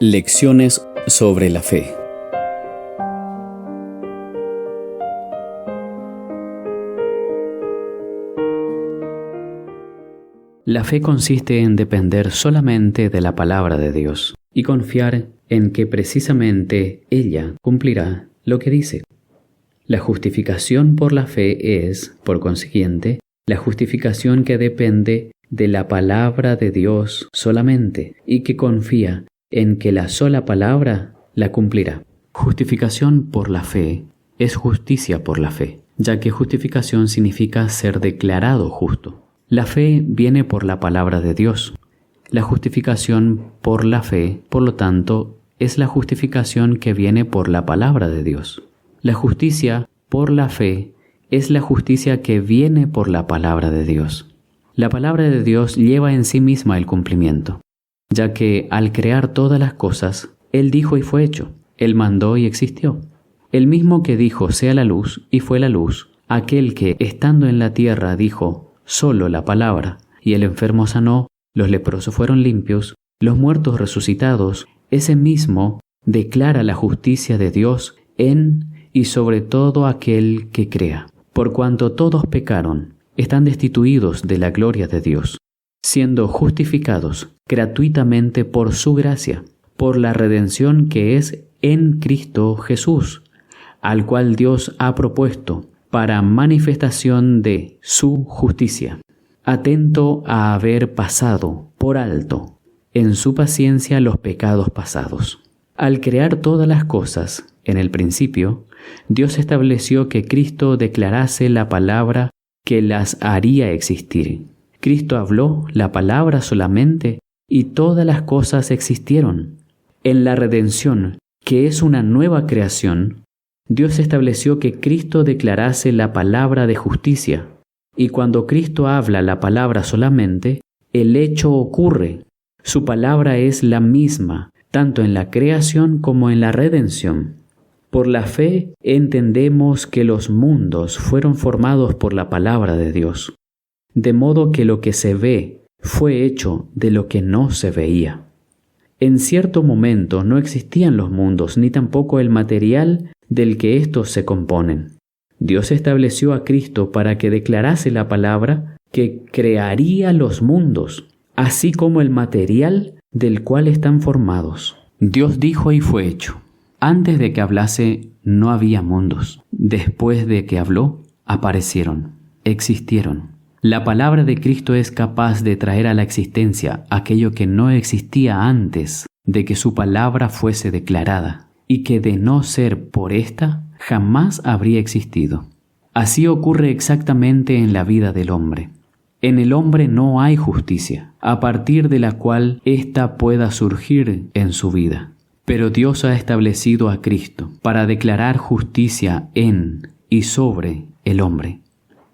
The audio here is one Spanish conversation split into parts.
Lecciones sobre la fe. La fe consiste en depender solamente de la palabra de Dios y confiar en que precisamente ella cumplirá lo que dice. La justificación por la fe es, por consiguiente, la justificación que depende de la palabra de Dios solamente y que confía en que la sola palabra la cumplirá. Justificación por la fe es justicia por la fe, ya que justificación significa ser declarado justo. La fe viene por la palabra de Dios. La justificación por la fe, por lo tanto, es la justificación que viene por la palabra de Dios. La justicia por la fe es la justicia que viene por la palabra de Dios. La palabra de Dios lleva en sí misma el cumplimiento, ya que al crear todas las cosas, Él dijo y fue hecho, Él mandó y existió. El mismo que dijo sea la luz y fue la luz, aquel que estando en la tierra dijo solo la palabra, y el enfermo sanó, los leprosos fueron limpios, los muertos resucitados, ese mismo declara la justicia de Dios en y sobre todo aquel que crea. Por cuanto todos pecaron, están destituidos de la gloria de Dios, siendo justificados gratuitamente por su gracia, por la redención que es en Cristo Jesús, al cual Dios ha propuesto para manifestación de su justicia, atento a haber pasado por alto en su paciencia los pecados pasados. Al crear todas las cosas, en el principio, Dios estableció que Cristo declarase la palabra que las haría existir. Cristo habló la palabra solamente y todas las cosas existieron. En la redención, que es una nueva creación, Dios estableció que Cristo declarase la palabra de justicia. Y cuando Cristo habla la palabra solamente, el hecho ocurre. Su palabra es la misma, tanto en la creación como en la redención. Por la fe entendemos que los mundos fueron formados por la palabra de Dios, de modo que lo que se ve fue hecho de lo que no se veía. En cierto momento no existían los mundos, ni tampoco el material del que éstos se componen. Dios estableció a Cristo para que declarase la palabra que crearía los mundos, así como el material del cual están formados. Dios dijo y fue hecho. Antes de que hablase, no había mundos. Después de que habló, aparecieron, existieron. La palabra de Cristo es capaz de traer a la existencia aquello que no existía antes de que su palabra fuese declarada, y que de no ser por esta, jamás habría existido. Así ocurre exactamente en la vida del hombre. En el hombre no hay justicia, a partir de la cual ésta pueda surgir en su vida. Pero Dios ha establecido a Cristo para declarar justicia en y sobre el hombre.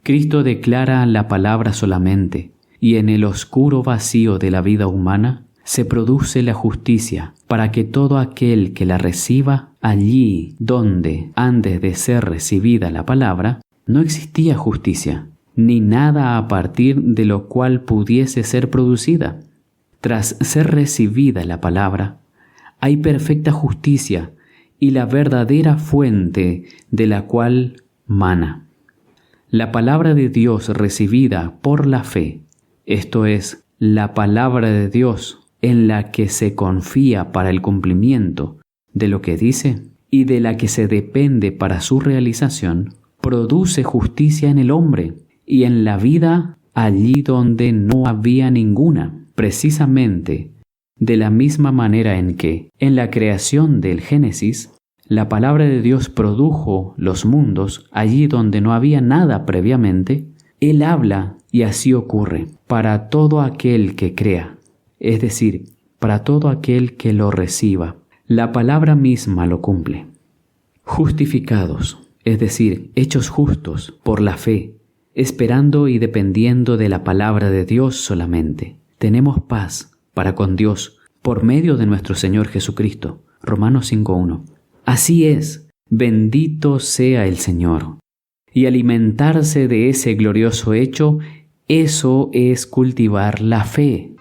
Cristo declara la palabra solamente, y en el oscuro vacío de la vida humana se produce la justicia para que todo aquel que la reciba allí donde, antes de ser recibida la palabra, no existía justicia, ni nada a partir de lo cual pudiese ser producida. Tras ser recibida la palabra, hay perfecta justicia y la verdadera fuente de la cual mana. La palabra de Dios recibida por la fe, esto es, la palabra de Dios en la que se confía para el cumplimiento de lo que dice y de la que se depende para su realización, produce justicia en el hombre y en la vida allí donde no había ninguna, precisamente de la misma manera en que, en la creación del Génesis, la palabra de Dios produjo los mundos allí donde no había nada previamente. Él habla y así ocurre para todo aquel que crea, es decir, para todo aquel que lo reciba. La palabra misma lo cumple. Justificados, es decir, hechos justos por la fe, esperando y dependiendo de la palabra de Dios solamente, tenemos paz para con Dios por medio de nuestro Señor Jesucristo. Romanos 5:1. Así es, bendito sea el Señor. Y alimentarse de ese glorioso hecho, eso es cultivar la fe.